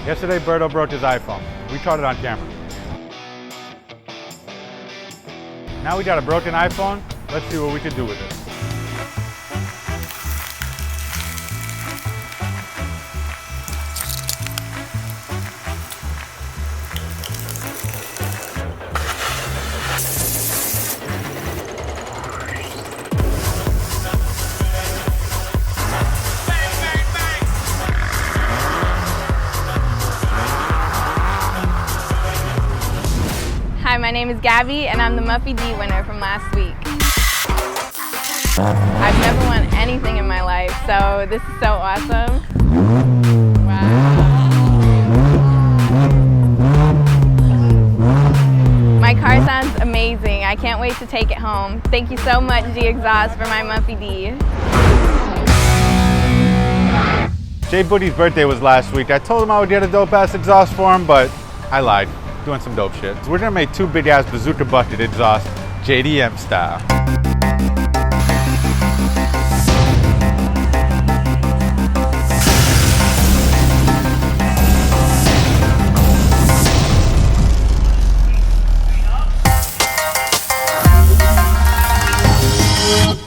Yesterday, Berto broke his iPhone. We caught it on camera. Now we got a broken iPhone. Let's see what we can do with it. Hi, my name is Gabby, and I'm the Muffy D winner from last week. I've never won anything in my life, so this is so awesome. Wow. My car sounds amazing. I can't wait to take it home. Thank you so much, Gexhaust, for my Muffy D. Jay Booty's birthday was last week. I told him I would get a dope-ass exhaust for him, but I lied. Doing some dope shit. We're gonna make two big-ass bazooka bucket exhausts, JDM style.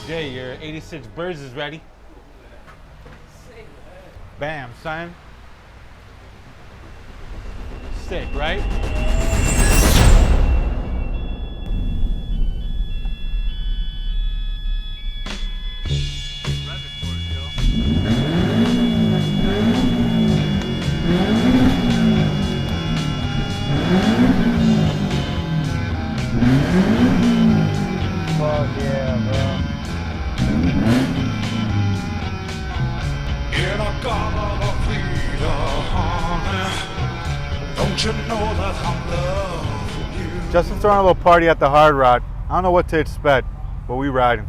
Jay, your 86 birds is ready. Bam, son. Sick, right? Fuck yeah, bro. In a garden of freedom, don't you know that I'm loving you? Justin's throwing a little party at the Hard Rock. I don't know what to expect, but we riding.